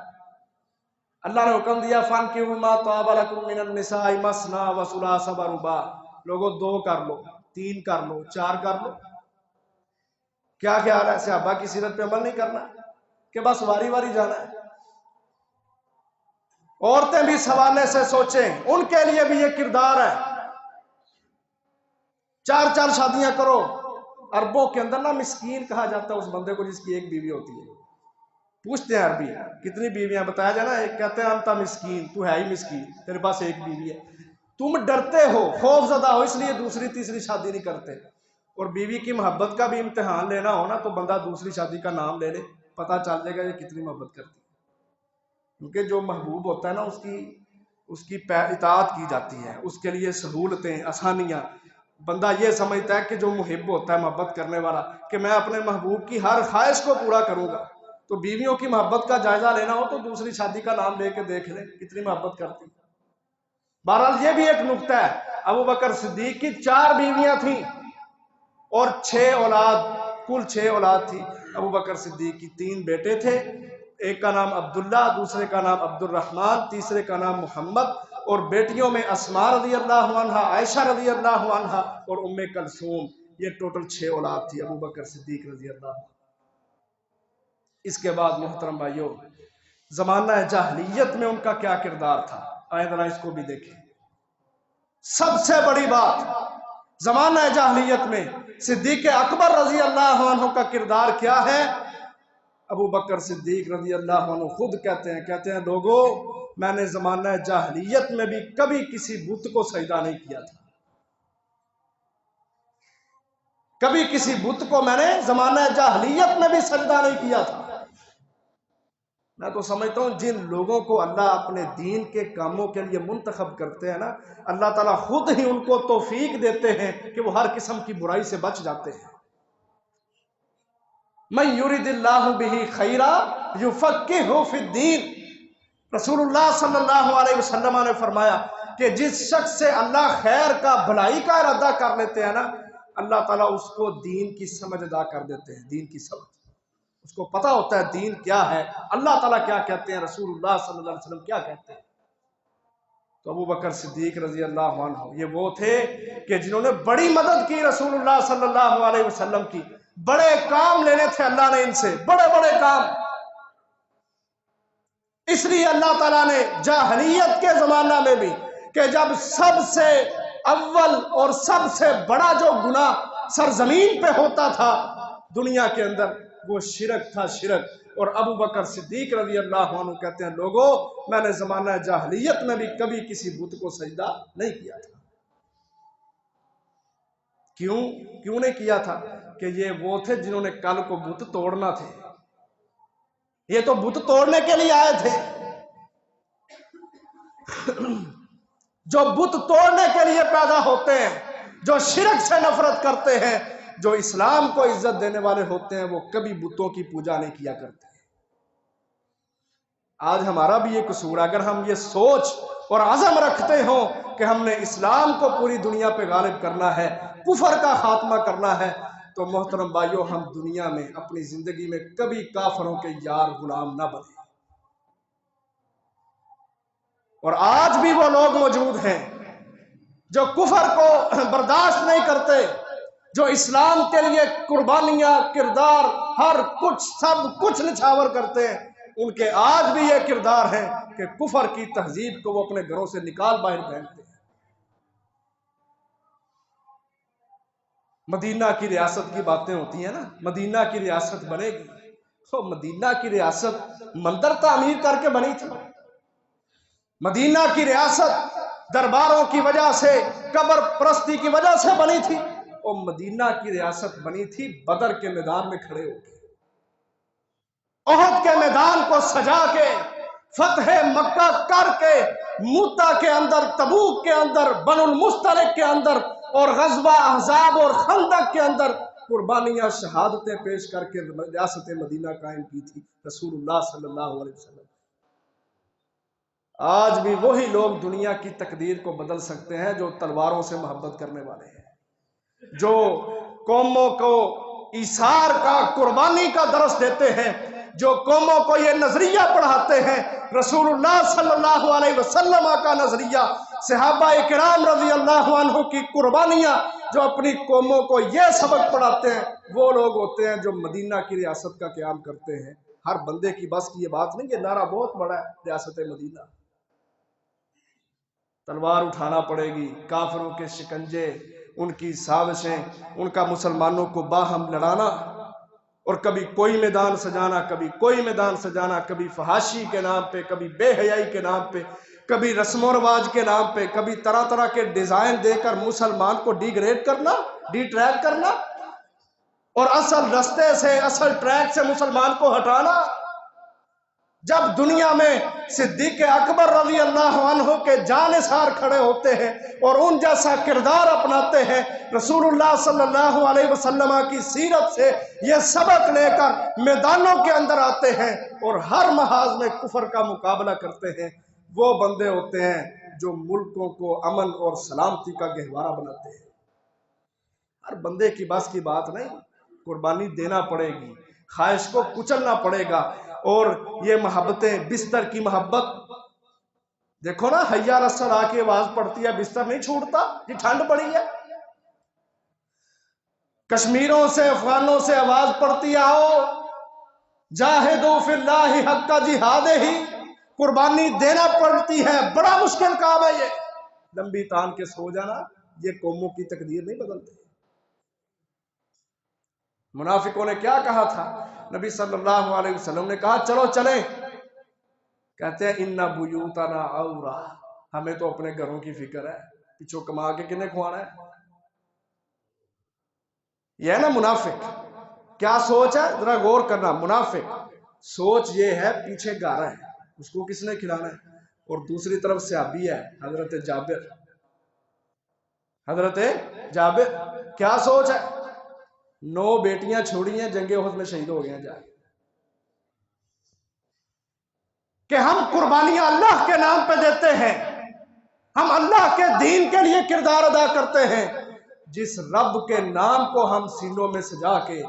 اللہ نے حکم دیا فَانْكِحُوا مَا طَابَ لَكُم مِّنَ النِّسَاءِ مَثْنَىٰ وَثُلَاثَ وَرُبَاعَ، لوگوں 2 کر لو، 3 کر لو، 4 کر لو۔ کیا خیال ہے؟ صحابہ کی سیرت پہ عمل نہیں کرنا کہ بس واری واری جانا ہے؟ عورتیں بھی اس حوالے سے سوچیں، ان کے لیے بھی یہ کردار ہے۔ 4 شادیاں کرو۔ عربوں کے اندر نا مسکین کہا جاتا ہے اس بندے کو جس کی ایک بیوی ہوتی ہے۔ پوچھتے ہیں عربی کتنی بیویاں، بتایا جائے نا، ایک کہتے ہیں انتا مسکین، تو ہے ہی مسکین، تیرے پاس ایک بیوی ہے۔ تم ڈرتے ہو، خوف زدہ ہو، اس لیے دوسری تیسری شادی نہیں کرتے۔ اور بیوی کی محبت کا بھی امتحان لینا ہو نا تو بندہ دوسری شادی کا نام لے لے، پتہ چل جائے گا یہ کتنی محبت کرتی ہے۔ کیونکہ جو محبوب ہوتا ہے نا اس کی اطاعت کی جاتی ہے، اس کے لیے سہولتیں، آسانیاں۔ بندہ یہ سمجھتا ہے کہ جو محب ہوتا ہے، محبت کرنے والا، کہ میں اپنے محبوب کی ہر خواہش کو پورا کروں گا۔ تو بیویوں کی محبت کا جائزہ لینا ہو تو دوسری شادی کا نام لے کے دیکھ لیں کتنی محبت کرتی۔ بہرحال یہ بھی ایک نقطہ ہے، ابو بکر صدیق کی 4 بیویاں تھیں اور 6 اولاد، کل 6 اولاد تھی۔ ابو بکر صدیق کی 3 بیٹے تھے، ایک کا نام عبداللہ، دوسرے کا نام عبد الرحمن، تیسرے کا نام محمد، اور بیٹیوں میں اسماء رضی اللہ عنہ، عائشہ رضی اللہ عنہ اور ام کلثوم۔ یہ ٹوٹل 6 اولاد تھی ابو بکر صدیق رضی اللہ عنہ۔ اس کے بعد محترم بھائیوں، زمانہ جاہلیت میں ان کا کیا کردار تھا، آئیں ذرا اس کو بھی دیکھیں۔ سب سے بڑی بات، زمانہ جاہلیت میں صدیق اکبر رضی اللہ عنہ کا کردار کیا ہے؟ ابو بکر صدیق رضی اللہ عنہ خود کہتے ہیں لوگوں، میں نے زمانہ جاہلیت میں بھی کبھی کسی بت کو سجدہ نہیں کیا تھا، کبھی کسی بت کو میں نے زمانہ جاہلیت میں بھی سجدہ نہیں کیا تھا۔ میں تو سمجھتا ہوں جن لوگوں کو اللہ اپنے دین کے کاموں کے لیے منتخب کرتے ہیں نا، اللہ تعالیٰ خود ہی ان کو توفیق دیتے ہیں کہ وہ ہر قسم کی برائی سے بچ جاتے ہیں۔ من یرید اللہ بہ خیرا یفقہہ فی الدین، رسول اللہ صلی اللہ علیہ وسلم نے فرمایا کہ جس شخص سے اللہ خیر کا بھلائی کا ارادہ کر لیتے ہیں نا، اللہ تعالیٰ اس کو دین کی سمجھ ادا کر دیتے ہیں، دین کی سمجھ، اس کو پتہ ہوتا ہے دین کیا ہے، اللہ تعالیٰ کیا کہتے ہیں، رسول اللہ صلی اللہ علیہ وسلم کیا کہتے ہیں۔ تو ابو بکر صدیق رضی اللہ عنہ یہ وہ تھے کہ جنہوں نے بڑی مدد کی رسول اللہ صلی اللہ علیہ وسلم کی، بڑے کام لینے تھے اللہ نے ان سے، بڑے بڑے کام۔ اس لیے اللہ تعالیٰ نے جاہلیت کے زمانہ میں بھی کہ جب سب سے اول اور سب سے بڑا جو گناہ سرزمین پہ ہوتا تھا دنیا کے اندر، وہ شرک تھا، شرک۔ اور ابو بکر صدیق رضی اللہ عنہ کہتے ہیں لوگوں، میں نے زمانہ جاہلیت میں بھی کبھی کسی بت کو سجدہ نہیں کیا تھا۔ کیوں نہیں کیا تھا؟ کہ یہ وہ تھے جنہوں نے کل کو بت توڑنا تھے، یہ تو بت توڑنے کے لیے آئے تھے۔ جو بت توڑنے کے لیے پیدا ہوتے ہیں، جو شرک سے نفرت کرتے ہیں، جو اسلام کو عزت دینے والے ہوتے ہیں، وہ کبھی بتوں کی پوجا نہیں کیا کرتے۔ آج ہمارا بھی یہ قصور ہے، اگر ہم یہ سوچ اور عزم رکھتے ہوں کہ ہم نے اسلام کو پوری دنیا پہ غالب کرنا ہے، کفر کا خاتمہ کرنا ہے، تو محترم بھائیوں، ہم دنیا میں اپنی زندگی میں کبھی کافروں کے یار غلام نہ بنیں۔ اور آج بھی وہ لوگ موجود ہیں جو کفر کو برداشت نہیں کرتے، جو اسلام کے لیے قربانیاں، کردار، ہر کچھ، سب کچھ نچھاور کرتے ہیں۔ ان کے آج بھی یہ کردار ہے کہ کفر کی تہذیب کو وہ اپنے گھروں سے نکال باہر پھینکتے ہیں۔ مدینہ کی ریاست کی باتیں ہوتی ہیں نا، مدینہ کی ریاست بنے گی، تو مدینہ کی ریاست مندر تعمیر کر کے بنی تھی۔ مدینہ کی ریاست درباروں کی وجہ سے، قبر پرستی کی وجہ سے بنی تھی، اور مدینہ کی ریاست بنی تھی بدر کے میدان میں کھڑے ہو کے، احد کے میدان کو سجا کے، فتح مکہ کر کے، موتا کے اندر، تبوک کے اندر، بن المستلق کے اندر، اور غزوہ احزاب اور خندق کے اندر قربانیاں، شہادتیں پیش کر کے ریاست مدینہ قائم کی تھی رسول اللہ صلی اللہ علیہ وسلم۔ آج بھی وہی لوگ دنیا کی تقدیر کو بدل سکتے ہیں جو تلواروں سے محبت کرنے والے ہیں، جو قوموں کو ایثار کا، قربانی کا درس دیتے ہیں، جو قوموں کو یہ نظریہ پڑھاتے ہیں، رسول اللہ صلی اللہ علیہ وسلم کا نظریہ، صحابہ کرام رضی اللہ عنہ کی قربانیاں، جو اپنی قوموں کو یہ سبق پڑھاتے ہیں، وہ لوگ ہوتے ہیں جو مدینہ کی ریاست کا قیام کرتے ہیں۔ ہر بندے کی بس کی یہ بات نہیں، یہ نعرہ بہت بڑا ہے، ریاست مدینہ۔ تلوار اٹھانا پڑے گی، کافروں کے شکنجے، ان کی سازشیں، ان کا مسلمانوں کو باہم لڑانا، اور کبھی کوئی میدان سجانا، کبھی کوئی میدان سجانا، کبھی فحاشی کے نام پہ، کبھی بے حیائی کے نام پہ، کبھی رسم و رواج کے نام پہ، کبھی طرح طرح کے ڈیزائن دے کر مسلمان کو ڈی گریڈ کرنا، ڈی ٹریک کرنا، اور اصل رستے سے، اصل ٹریک سے مسلمان کو ہٹانا۔ جب دنیا میں صدیق اکبر رضی اللہ عنہ کے جانثار کھڑے ہوتے ہیں اور ان جیسا کردار اپناتے ہیں، رسول اللہ صلی اللہ علیہ وسلم کی سیرت سے یہ سبق لے کر میدانوں کے اندر آتے ہیں اور ہر محاذ میں کفر کا مقابلہ کرتے ہیں، وہ بندے ہوتے ہیں جو ملکوں کو امن اور سلامتی کا گہوارہ بناتے ہیں۔ ہر بندے کی بس کی بات نہیں، قربانی دینا پڑے گی، خواہش کو کچلنا پڑے گا۔ اور یہ محبتیں، بستر کی محبت، دیکھو نا، حیا رسل آ کے آواز پڑتی ہے، بستر نہیں چھوڑتا، یہ ٹھنڈ پڑی ہے۔ کشمیروں سے، افغانوں سے آواز پڑتی ہے، آؤ جاہدوا فی اللہ حق جہادہ، قربانی دینا پڑتی ہے، بڑا مشکل کام ہے یہ۔ لمبی تان کے سو جانا، یہ قوموں کی تقدیر نہیں بدلتے۔ منافقوں نے کیا کہا تھا؟ نبی صلی اللہ علیہ وسلم نے کہا چلو چلیں، کہتے ہیں اِنَّ بُيُوتَنَا عَوْرَةٌ، ہمیں تو اپنے گھروں کی فکر ہے، پیچھو کما کے کنہیں کھوانا ہے۔ یہ ہے نا منافق، کیا سوچ ہے؟ ذرا غور کرنا، منافق سوچ یہ ہے پیچھے گھر ہے، اس کو کس نے کھلانا ہے۔ اور دوسری طرف صحابی ہے حضرت جابر، حضرت جابر کیا سوچ ہے؟ 9 بیٹیاں چھوڑی ہیں، جنگ احد میں شہید ہو گئے ہیں جا کے، کہ ہم قربانیاں اللہ کے نام پہ دیتے ہیں، ہم اللہ کے دین کے لیے کردار ادا کرتے ہیں۔ جس رب کے نام کو ہم سینوں میں سجا کے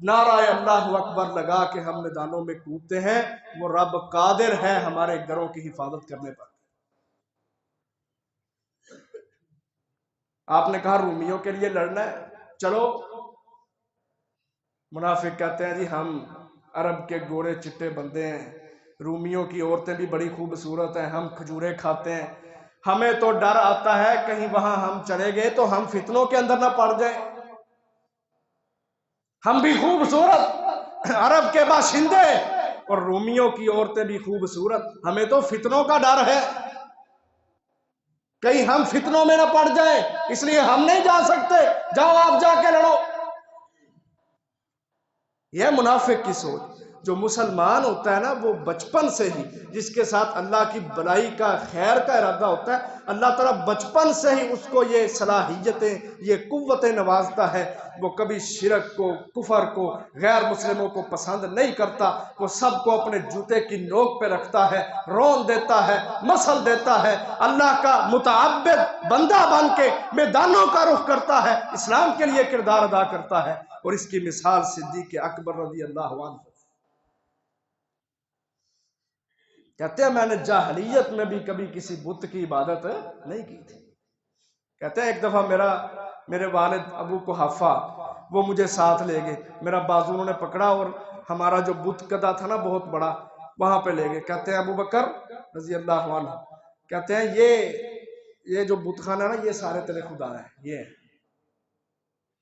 نعرہ اللہ اکبر لگا کے ہم میدانوں میں کودتے ہیں، وہ رب قادر ہے ہمارے گھروں کی حفاظت کرنے پر۔ آپ نے کہا رومیوں کے لیے لڑنا ہے، چلو۔ منافق کہتے ہیں جی ہم عرب کے گورے چٹے بندے ہیں، رومیوں کی عورتیں بھی بڑی خوبصورت ہیں، ہم کھجورے کھاتے ہیں، ہمیں تو ڈر آتا ہے کہیں وہاں ہم چلے گئے تو ہم فتنوں کے اندر نہ پڑ جائیں، ہم بھی خوبصورت عرب کے باشندے اور رومیوں کی عورتیں بھی خوبصورت، ہمیں تو فتنوں کا ڈر ہے، کہیں ہم فتنوں میں نہ پڑ جائیں، اس لیے ہم نہیں جا سکتے، جاؤ آپ جا کے لڑو۔ یہ منافق کی سوچ۔ جو مسلمان ہوتا ہے نا وہ بچپن سے ہی، جس کے ساتھ اللہ کی بلائی کا خیر کا ارادہ ہوتا ہے، اللہ تعالیٰ بچپن سے ہی اس کو یہ صلاحیتیں، یہ قوتیں نوازتا ہے۔ وہ کبھی شرک کو، کفر کو، غیر مسلموں کو پسند نہیں کرتا، وہ سب کو اپنے جوتے کی نوک پہ رکھتا ہے، رون دیتا ہے، مسل دیتا ہے، اللہ کا متعبد بندہ بن کے میدانوں کا رخ کرتا ہے، اسلام کے لیے کردار ادا کرتا ہے۔ اور اس کی مثال صدیق اکبر رضی اللہ عنہ۔ کہتے ہیں میں نے جاہلیت میں بھی کبھی کسی بت کی عبادت نہیں کی تھی۔ کہتے ہیں ایک دفعہ میرے والد ابو قحافہ وہ مجھے ساتھ لے گئے، میرا بازو انہوں نے پکڑا اور ہمارا جو بت گدا تھا نا بہت بڑا، وہاں پہ لے گئے۔ کہتے ہیں ابو بکر رضی اللہ عنہ کہتے ہیں یہ جو بت خانہ ہے نا یہ سارے تیرے خدا ہیں، یہ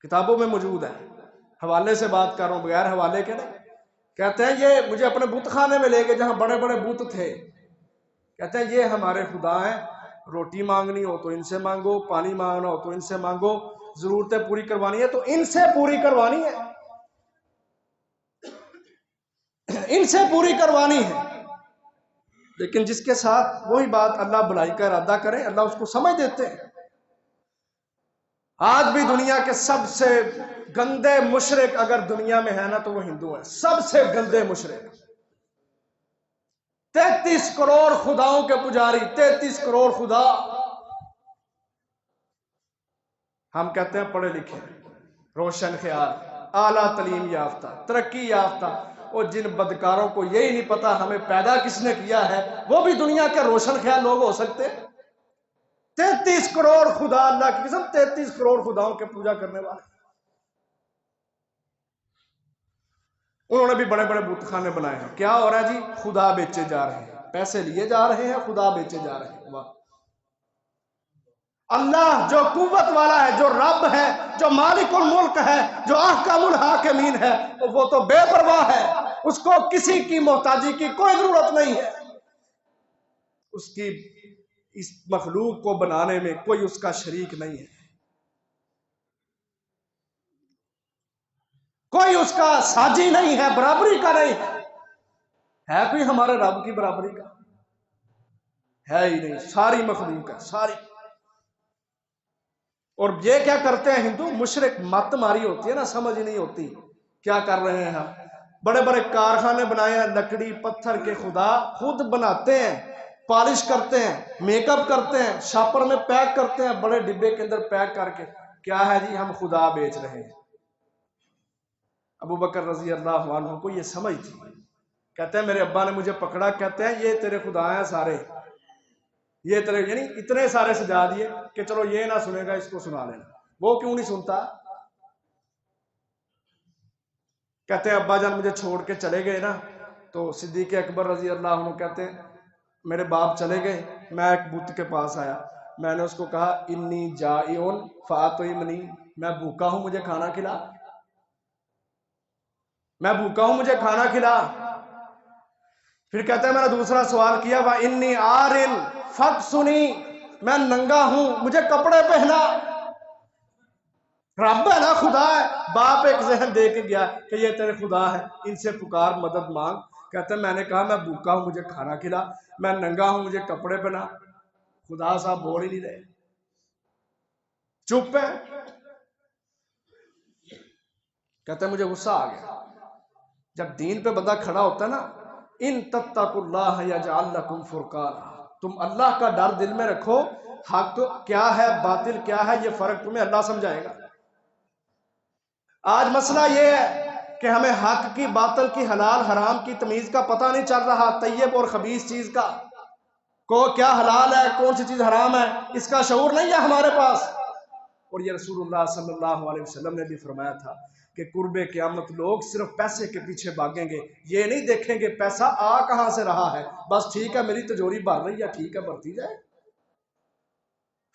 کتابوں میں موجود ہے، حوالے سے بات کر رہا ہوں بغیر حوالے کے نہیں۔ کہتے ہیں یہ مجھے اپنے بت خانے میں لے گئے جہاں بڑے بڑے بت تھے، کہتے ہیں یہ ہمارے خدا ہیں، روٹی مانگنی ہو تو ان سے مانگو، پانی مانگنا ہو تو ان سے مانگو، ضرورتیں پوری کروانی ہے تو ان سے پوری کروانی ہے، ان سے پوری کروانی ہے۔ لیکن جس کے ساتھ وہی بات اللہ بلائی کا ارادہ کرے اللہ اس کو سمجھ دیتے ہیں۔ آج بھی دنیا کے سب سے گندے مشرک اگر دنیا میں ہے نا تو وہ ہندو ہیں، سب سے گندے مشرک، 33 کروڑ خداؤں کے پجاری، 33 کروڑ خدا۔ ہم کہتے ہیں پڑھے لکھے، روشن خیال، اعلیٰ تعلیم یافتہ، ترقی یافتہ، اور جن بدکاروں کو یہی نہیں پتا ہمیں پیدا کس نے کیا ہے وہ بھی دنیا کے روشن خیال لوگ ہو سکتے۔ 33 کروڑ خدا، اللہ کی قسم 33 کروڑ خداؤں کے پوجا کرنے والے، انہوں نے بھی بڑے بڑے بت خانے بنائے ہیں۔ کیا ہو رہا ہے جی؟ خدا بیچے جا رہے ہیں، پیسے لیے جا رہے ہیں، خدا بیچے جا رہے ہیں۔ واہ! اللہ جو قوت والا ہے، جو رب ہے، جو مالک الملک ہے، جو احکم الحاکمین ہے، وہ تو بے پرواہ ہے، اس کو کسی کی محتاجی کی کوئی ضرورت نہیں ہے، اس کی اس مخلوق کو بنانے میں کوئی اس کا شریک نہیں ہے، کوئی اس کا ساجی نہیں ہے، برابری کا نہیں ہے کوئی ہمارے رب کی برابری کا؟ ہے ہی نہیں، ساری مخلوق ہے ساری۔ اور یہ کیا کرتے ہیں ہندو مشرک؟ مت ماری ہوتی ہے نا، سمجھ نہیں ہوتی کیا کر رہے ہیں ہم۔ بڑے بڑے کارخانے بنائے ہیں، لکڑی پتھر کے خدا خود بناتے ہیں، پالش کرتے ہیں، میک اپ کرتے ہیں، شاپر میں پیک کرتے ہیں، بڑے ڈبے کے اندر پیک کر کے، کیا ہے جی؟ ہم خدا بیچ رہے ہیں۔ ابو بکر رضی اللہ عنہ کو یہ سمجھ تھی، کہتے ہیں میرے ابا نے مجھے پکڑا، کہتے ہیں یہ تیرے خدا ہیں سارے، یہ تیرے، یعنی اتنے سارے سجا دیے کہ چلو یہ نہ سنے گا اس کو سنا لینا۔ وہ کیوں نہیں سنتا؟ کہتے ہیں ابا جان مجھے چھوڑ کے چلے گئے نا، تو صدیق اکبر رضی اللہ عنہ کہتے ہیں میرے باپ چلے گئے، میں ایک بت کے پاس آیا، میں نے اس کو کہا انی جائعن فاطعمنی، میں بھوکا ہوں مجھے کھانا کھلا۔ میں بھوکا ہوں مجھے کھانا کھلا۔ پھر کہتے ہیں میں نے دوسرا سوال کیا وَإِنِّي عَارٍ فَاكْسُنِي، میں ننگا ہوں مجھے کپڑے پہنا۔ رب ہے نا، خدا ہے۔ باپ ایک ذہن دے کے گیا کہ یہ تیرے خدا ہے، ان سے پکار مدد مانگ۔ کہتے ہیں میں نے کہا میں بھوکا ہوں مجھے کھانا کھلا، میں ننگا ہوں مجھے کپڑے پہنا۔ خدا صاحب بول ہی نہیں رہے، چپ ہے۔ کہتے ہیں مجھے غصہ آ گیا۔ جب دین پہ بندہ کھڑا ہوتا ہے نا، ان تتقوا اللہ یجعل لکم فرقانا، تم اللہ کا ڈر دل میں رکھو، حق کیا ہے باطل کیا ہے یہ فرق تمہیں اللہ سمجھائے گا۔ آج مسئلہ یہ ہے کہ ہمیں حق کی باطل کی حلال حرام کی تمیز کا پتہ نہیں چل رہا، طیب اور خبیث چیز کا، کو کیا حلال ہے کون سی چیز حرام ہے، اس کا شعور نہیں ہے ہمارے پاس۔ اور یہ رسول اللہ صلی اللہ علیہ وسلم نے بھی فرمایا تھا کہ قرب قیامت لوگ صرف پیسے کے پیچھے بھاگیں گے، یہ نہیں دیکھیں گے پیسہ آ کہاں سے رہا ہے، بس ٹھیک ہے میری تجوری بھر رہی ہے، ٹھیک ہے بھرتی جائے،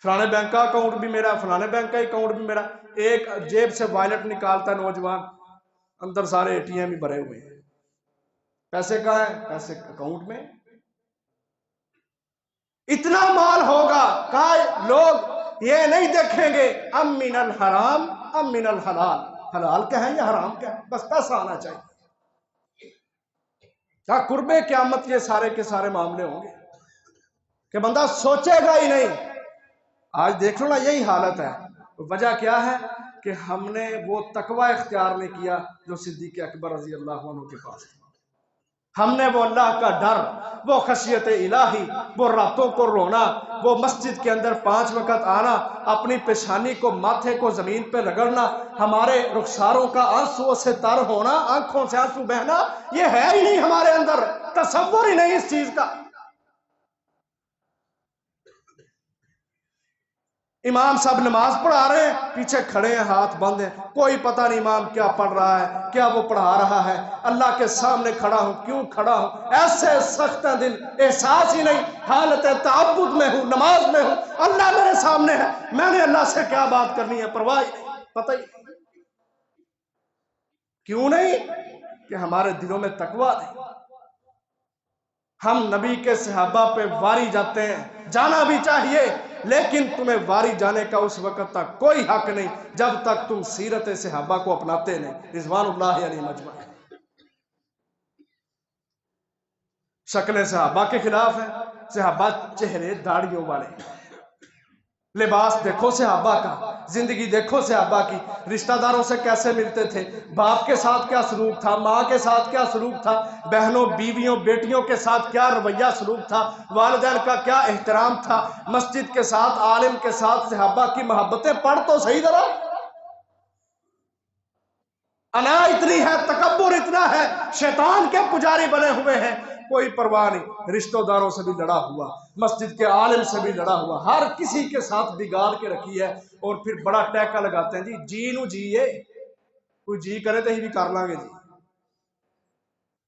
فلانے بینک کا اکاؤنٹ بھی میرا، فلانے بینک کا اکاؤنٹ بھی میرا۔ ایک جیب سے وائلٹ نکالتا ہے نوجوان، اندر سارے اے ٹی ایم ہی بھرے ہوئے ہیں، پیسے کہاں ہیں؟ پیسے اکاؤنٹ میں۔ اتنا مال ہوگا کہ لوگ یہ نہیں دیکھیں گے ام من الحرام ام من الحلال، حلال کیا ہے یا حرام کیا ہے، بس پیسہ آنا چاہیے۔ کیا قرب قیامت یہ سارے کے سارے معاملے ہوں گے کہ بندہ سوچے گا ہی نہیں۔ آج دیکھ لو نا یہی حالت ہے۔ وجہ کیا ہے کہ ہم نے وہ تقوی اختیار نہیں کیا جو صدیق اکبر رضی اللہ عنہ کے پاس تھا۔ ہم نے وہ اللہ کا ڈر، وہ خشیت الہی، وہ راتوں کو رونا، وہ مسجد کے اندر 5 وقت آنا، اپنی پیشانی کو ماتھے کو زمین پہ رگڑنا، ہمارے رخساروں کا آنسوؤں سے تر ہونا، آنکھوں سے آنسو بہنا، یہ ہے ہی نہیں ہمارے اندر، تصور ہی نہیں اس چیز کا۔ امام صاحب نماز پڑھا رہے ہیں، پیچھے کھڑے ہیں ہاتھ بند ہیں، کوئی پتہ نہیں امام کیا پڑھ رہا ہے کیا وہ پڑھا رہا ہے، اللہ کے سامنے کھڑا ہوں کیوں کھڑا ہوں، ایسے سخت دل، احساس ہی نہیں، حالت تعبد میں ہوں، نماز میں ہوں، اللہ میرے سامنے ہے، میں نے اللہ سے کیا بات کرنی ہے، پرواہ ہی نہیں، پتہ ہی نہیں۔ کیوں نہیں؟ کہ ہمارے دلوں میں تقویٰ نہیں۔ ہم نبی کے صحابہ پہ واری جاتے ہیں، جانا بھی چاہیے، لیکن تمہیں واری جانے کا اس وقت تک کوئی حق نہیں جب تک تم سیرت صحابہ کو اپناتے نہیں، رضوان اللہ علیہ مجمعین۔ شکلیں صحابہ کے خلاف ہیں، صحابہ چہرے داڑھیوں والے، لباس دیکھو صحابہ کا، زندگی دیکھو صحابہ کی، رشتہ داروں سے کیسے ملتے تھے، باپ کے ساتھ کیا سلوک تھا، ماں کے ساتھ کیا سلوک تھا، بہنوں بیویوں بیٹیوں کے ساتھ کیا رویہ سلوک تھا، والدین کا کیا احترام تھا، مسجد کے ساتھ عالم کے ساتھ صحابہ کی محبتیں پڑھ تو صحیح ذرا۔ انا اتنی ہے، تکبر اتنا ہے، شیطان کے پجاری بنے ہوئے ہیں، کوئی پرواہ نہیں، رشتہ داروں سے بھی لڑا ہوا، مسجد کے عالم سے بھی لڑا ہوا، ہر کسی کے ساتھ بگاڑ کے رکھی ہے، اور پھر بڑا ٹیکا لگاتے ہیں جی نو جیے، کوئی جی کرے تو ہی بھی کر لیں گے جی۔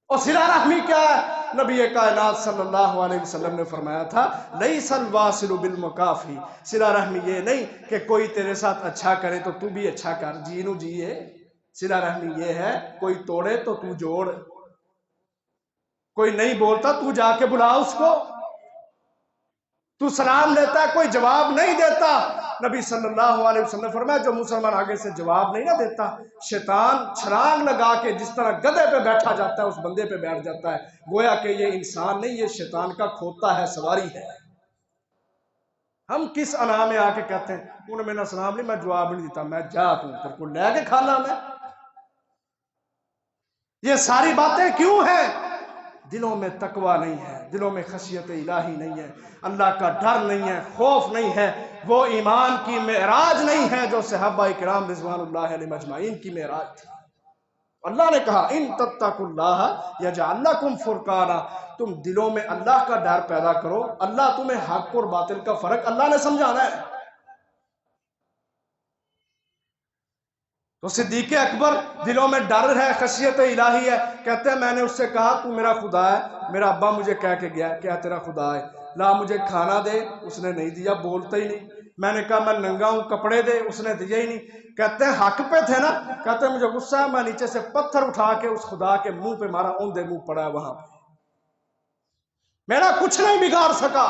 اور صلہ رحمی کیا ہے؟ نبی کائنات صلی اللہ علیہ وسلم نے فرمایا تھا لیس الواصل بالمکافی، صلہ رحمی یہ نہیں کہ کوئی تیرے ساتھ اچھا کرے تو تو بھی اچھا کر، جی نو جیے۔ صلہ رحمی یہ ہے کوئی توڑے تو تو جوڑ، کوئی نہیں بولتا تو جا کے بلا اس کو، تو سلام لیتا ہے کوئی جواب نہیں دیتا، نبی صلی اللہ علیہ وسلم نے فرمایا جو مسلمان آگے سے جواب نہیں نہ دیتا، شیطان چھلانگ لگا کے جس طرح گدھے پہ بیٹھا جاتا ہے اس بندے پہ بیٹھ جاتا ہے، گویا کہ یہ انسان نہیں، یہ شیطان کا کھوتا ہے، سواری ہے۔ ہم کس انا میں آ کے کہتے ہیں انہوں نے میرا سلام نہیں، میں جواب نہیں دیتا، میں جا تو پھر کو لے کے کھانا میں۔ یہ ساری باتیں کیوں ہیں؟ دلوں میں تقوی نہیں ہے، دلوں میں خشیت الہی نہیں ہے، اللہ کا ڈر نہیں ہے، خوف نہیں ہے، وہ ایمان کی معراج نہیں ہے جو صحابہ کرام رضوان اللہ علیہ مجمعین کی معراج تھی۔ اللہ نے کہا ان تتقوا اللہ یجعل لکم فرقانا، تم دلوں میں اللہ کا ڈر پیدا کرو، اللہ تمہیں حق اور باطل کا فرق اللہ نے سمجھانا ہے۔ تو صدیق اکبر دلوں میں ڈر ہے، خشیت الہی ہے، کہتے ہیں میں نے اس سے کہا تو میرا خدا ہے، میرا ابا مجھے کہہ کے گیا کیا تیرا خدا ہے، لا مجھے کھانا دے، اس نے نہیں دیا، بولتا ہی نہیں، میں نے کہا میں ننگا ہوں کپڑے دے، اس نے دیے ہی نہیں۔ کہتے ہیں حق پہ تھے نا، کہتے ہیں مجھے غصہ ہے، میں نیچے سے پتھر اٹھا کے اس خدا کے منہ پہ مارا، اوندے منہ پڑا ہے وہاں پہ، میرا کچھ نہیں بگاڑ سکا۔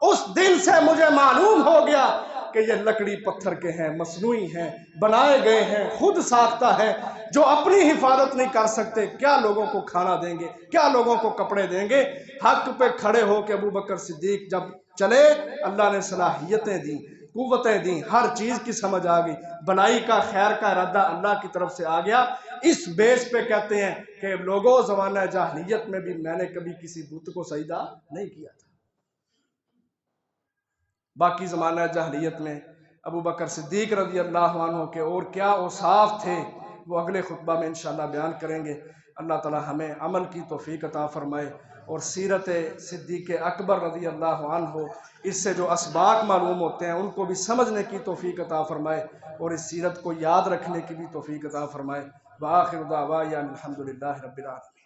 اس دن سے مجھے معلوم ہو گیا کہ یہ لکڑی پتھر کے ہیں، مصنوعی ہیں، بنائے گئے ہیں، خود ساختہ ہے، جو اپنی حفاظت نہیں کر سکتے، کیا لوگوں کو کھانا دیں گے، کیا لوگوں کو کپڑے دیں گے۔ حق پہ کھڑے ہو کے ابو بکر صدیق جب چلے، اللہ نے صلاحیتیں دیں، قوتیں دیں، ہر چیز کی سمجھ آ گئی، بلائی کا خیر کا ارادہ اللہ کی طرف سے آ گیا۔ اس بیس پہ کہتے ہیں کہ لوگوں زمانہ جاہلیت میں بھی میں نے کبھی کسی بت کو سجدہ نہیں کیا تھا۔ باقی زمانہ جاہلیت میں ابو بکر صدیق رضی اللہ عنہ کے اور کیا اوصاف تھے، وہ اگلے خطبہ میں انشاءاللہ بیان کریں گے۔ اللہ تعالی ہمیں عمل کی توفیق عطا فرمائے، اور سیرت صدیق اکبر رضی اللہ عنہ، اس سے جو اسباق معلوم ہوتے ہیں ان کو بھی سمجھنے کی توفیق عطا فرمائے، اور اس سیرت کو یاد رکھنے کی بھی توفیق عطا فرمائے۔ وآخر دعوانا الحمدللہ رب العالمین۔